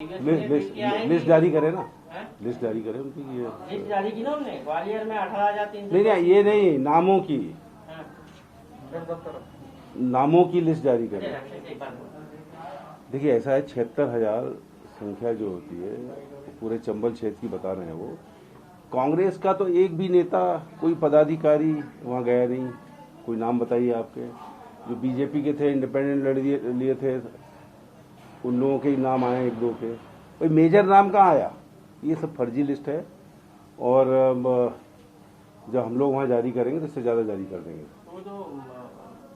List जारी करे ना, लिस्ट जारी करे उनकी। ये लिस्ट जारी की ना उन्होंने ग्वालियर में 18,300। नहीं, ये नहीं, नामों की, नामों की लिस्ट जारी करे। देखिए ऐसा है, 76,000 संख्या जो होती है पूरे चंबल क्षेत्र की बता रहे हैं वो। कांग्रेस का तो एक भी नेता, कोई पदाधिकारी वहाँ गया नहीं। कोई नाम बताइए आपके। जो बीजेपी के थे, इंडिपेंडेंट लड़ लिए थे, उन लोगों के ही नाम आए, एक दो के। कोई मेजर नाम कहाँ आया? ये सब फर्जी लिस्ट है। और जब हम लोग वहाँ जारी करेंगे तो इससे ज़्यादा जारी कर देंगे। तो जो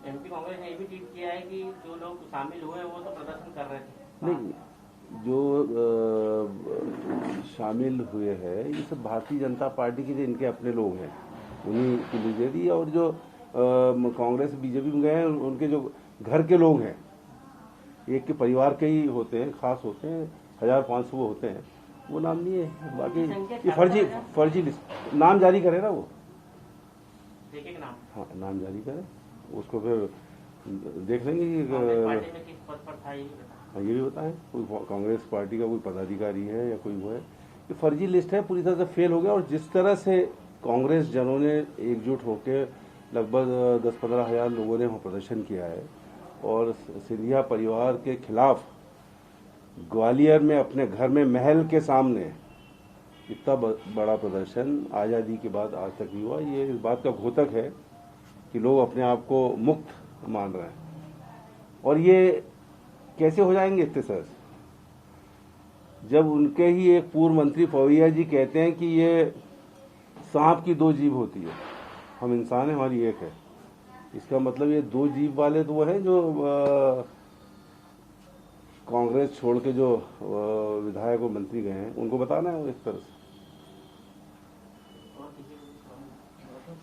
एमपी कांग्रेस ने ये भी ट्वीट किया है कि जो लोग शामिल हुए वो तो प्रदर्शन कर रहे थे। नहीं, जो शामिल हुए हैं ये सब भारतीय जनता पार्टी के जो इनके अपने लोग हैं उन्हीं की लिस्ट दे दी। और जो कांग्रेस बीजेपी में गए हैं उनके जो घर के लोग हैं, एक के परिवार के ही होते हैं, खास होते हैं, 1,500 वो होते हैं, वो नाम नहीं है। बाकी ये फर्जी लिस्ट नाम जारी करे ना वो, एक नाम। हाँ, नाम जारी करे, उसको फिर देख लेंगे कि पार्टी में किस पद पर था ये भी बताएं। कोई कांग्रेस पार्टी का कोई पदाधिकारी है या कोई वो है। ये फर्जी लिस्ट है, पूरी तरह से फेल हो गया। और जिस तरह से कांग्रेस जनों ने एकजुट होकर लगभग 10-15 हज़ार लोगों ने वहाँ प्रदर्शन किया है और सिंधिया परिवार के खिलाफ ग्वालियर में अपने घर में महल के सामने इतना बड़ा प्रदर्शन आज़ादी के बाद आज तक नहीं हुआ। ये इस बात का घोतक है कि लोग अपने आप को मुक्त मान रहे हैं। और ये कैसे हो जाएंगे इतने सहज, जब उनके ही एक पूर्व मंत्री पवैया जी कहते हैं कि ये सांप की 2 जीभ होती है, हम इंसान हैं, हमारी एक है। इसका मतलब ये 2 जीभ वाले तो वो हैं जो कांग्रेस छोड़ के जो विधायक और मंत्री गए हैं, उनको बताना है वो इस तरह से।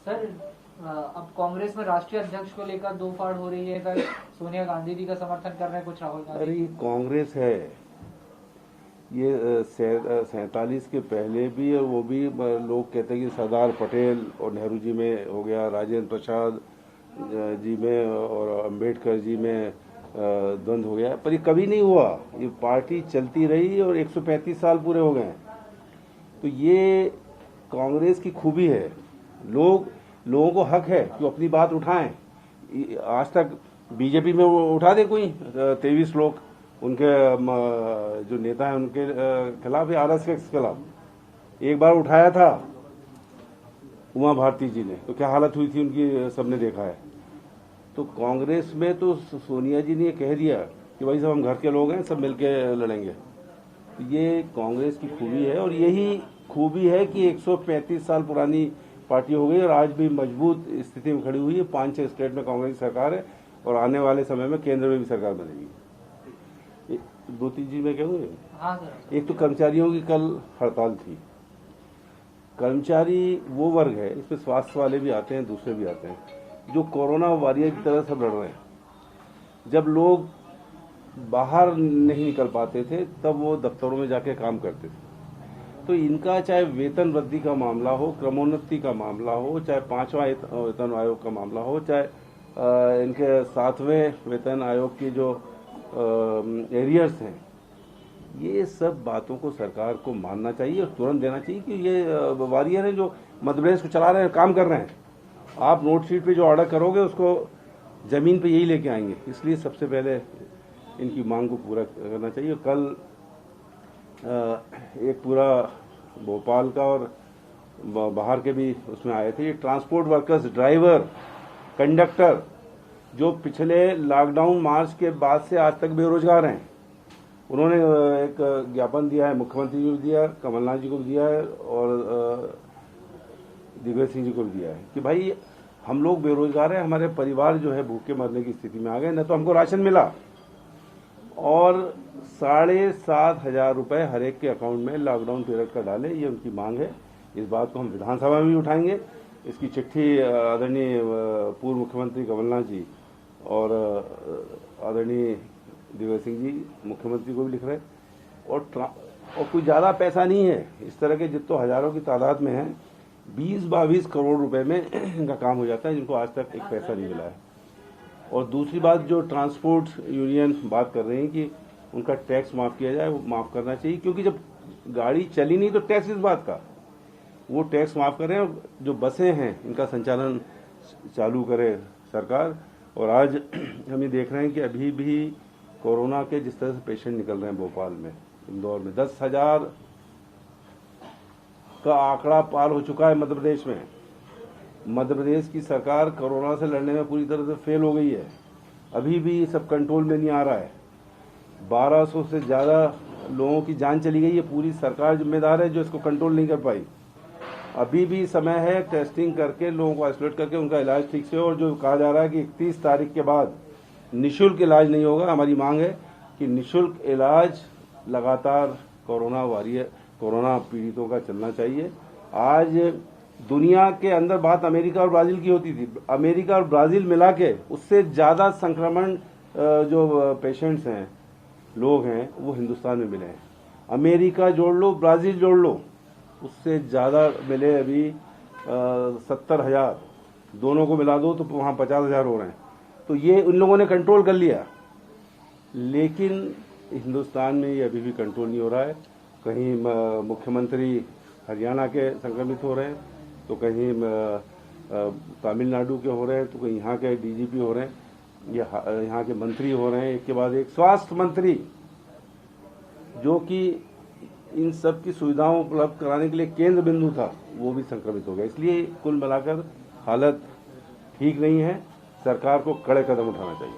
सर, अब कांग्रेस में राष्ट्रीय अध्यक्ष को लेकर 2 फाड़ हो रही है। कल सोनिया गांधी जी का समर्थन कर रहे हैं कुछ राहुल गांधी। अरे ये कांग्रेस है, ये 47 के पहले भी, और वो भी लोग कहते हैं कि सरदार पटेल और नेहरू जी में हो गया, राजेंद्र प्रसाद जी में और अंबेडकर जी में द्वंद्व हो गया, पर ये कभी नहीं हुआ। ये पार्टी चलती रही और 135 साल पूरे हो गए। तो ये कांग्रेस की खूबी है। लोगों को हक है कि वो अपनी बात उठाएं। आज तक बीजेपी में वो उठा दे कोई 23 लोग, उनके जो नेता हैं उनके खिलाफ या आरएसएस के खिलाफ एक बार उठाया था उमा भारती जी ने, तो क्या हालत हुई थी उनकी सबने देखा है। तो कांग्रेस में तो सोनिया जी ने कह दिया कि भाई सब हम घर के लोग हैं, सब मिलके लड़ेंगे। तो ये कांग्रेस की खूबी है। और यही खूबी है कि 135 साल पुरानी पार्टी हो गई और आज भी मजबूत स्थिति में खड़ी हुई है। 5-6 स्टेट में कांग्रेस की सरकार है और आने वाले समय में केंद्र में भी सरकार बनेगी। 2-3 चीज में कहूँगे। हाँ सर। एक तो कर्मचारियों की कल हड़ताल थी। कर्मचारी वो वर्ग है, इसमें स्वास्थ्य वाले भी आते हैं, दूसरे भी आते हैं, जो कोरोना वॉरियर की तरह सब लड़ रहे हैं। जब लोग बाहर नहीं निकल पाते थे तब वो दफ्तरों में जाके काम करते थे। तो इनका चाहे वेतन वृद्धि का मामला हो, क्रमोन्नति का मामला हो, चाहे 5वां वेतन आयोग का मामला हो, चाहे इनके 7वें वेतन आयोग की जो एरियर्स हैं, ये सब बातों को सरकार को मानना चाहिए और तुरंत देना चाहिए कि ये वॉरियर हैं जो मध्य प्रदेश को चला रहे हैं, काम कर रहे हैं। आप नोट शीट पे जो ऑर्डर करोगे उसको जमीन पे यही लेके आएंगे। इसलिए सबसे पहले इनकी मांग को पूरा करना चाहिए। कल एक पूरा भोपाल का और बाहर के भी उसमें आए थे। ये ट्रांसपोर्ट वर्कर्स, ड्राइवर, कंडक्टर जो पिछले लॉकडाउन मार्च के बाद से आज तक बेरोजगार हैं, उन्होंने एक ज्ञापन दिया है, मुख्यमंत्री जी को दिया, कमलनाथ जी को भी दिया है और दिग्विजय सिंह जी को भी दिया है कि भाई हम लोग बेरोजगार हैं, हमारे परिवार जो है भूखे मरने की स्थिति में आ गए, न तो हमको राशन मिला और 7,500 रुपए हर एक के अकाउंट में लॉकडाउन पीरियड का डाले। ये उनकी मांग है। इस बात को हम विधानसभा में भी उठाएंगे। इसकी चिट्ठी आदरणीय पूर्व मुख्यमंत्री कमलनाथ जी और आदरणीय दिग्विजय सिंह जी मुख्यमंत्री को भी लिख रहे हैं। और कोई ज़्यादा पैसा नहीं है, इस तरह के जितने हजारों की तादाद में हैं, 20-22 करोड़ रुपए में इनका काम हो जाता है, जिनको आज तक एक पैसा नहीं मिला है। और दूसरी बात, जो ट्रांसपोर्ट यूनियन बात कर रहे हैं कि उनका टैक्स माफ़ किया जाए, वो माफ़ करना चाहिए, क्योंकि जब गाड़ी चली नहीं तो टैक्स इस बात का, वो टैक्स माफ़ करें और जो बसें हैं इनका संचालन चालू करे सरकार। और आज हम ये देख रहे हैं कि अभी भी कोरोना के जिस तरह से पेशेंट निकल रहे हैं भोपाल में, इंदौर में 10,000 का आंकड़ा पार हो चुका है मध्य प्रदेश में। मध्य प्रदेश की सरकार कोरोना से लड़ने में पूरी तरह से फेल हो गई है, अभी भी सब कंट्रोल में नहीं आ रहा है। 1200 से ज़्यादा लोगों की जान चली गई है, पूरी सरकार जिम्मेदार है जो इसको कंट्रोल नहीं कर पाई। अभी भी समय है टेस्टिंग करके लोगों को आइसोलेट करके उनका इलाज ठीक से हो। और जो कहा जा रहा है कि 31 तारीख के बाद निःशुल्क इलाज नहीं होगा, हमारी मांग है कि निःशुल्क इलाज लगातार कोरोना पीड़ितों का चलना चाहिए। आज दुनिया के अंदर बात अमेरिका और ब्राजील की होती थी, अमेरिका और ब्राजील मिला के उससे ज़्यादा संक्रमण जो पेशेंट्स हैं, लोग हैं, वो हिंदुस्तान में मिले हैं। अमेरिका जोड़ लो, ब्राजील जोड़ लो, उससे ज़्यादा मिले अभी 70,000, दोनों को मिला दो तो वहाँ 50,000 हो रहे हैं। तो ये उन लोगों ने कंट्रोल कर लिया, लेकिन हिंदुस्तान में ये अभी भी कंट्रोल नहीं हो रहा है। कहीं मुख्यमंत्री हरियाणा के संक्रमित हो रहे हैं, तो कहीं तमिलनाडु के हो रहे हैं, तो कहीं यहाँ के डीजीपी हो रहे हैं, या यहाँ के मंत्री हो रहे हैं, एक के बाद एक। स्वास्थ्य मंत्री जो कि इन सब की सुविधाओं उपलब्ध कराने के लिए केंद्र बिंदु था, वो भी संक्रमित हो गया। इसलिए कुल मिलाकर हालत ठीक नहीं है, सरकार को कड़े कदम उठाना चाहिए।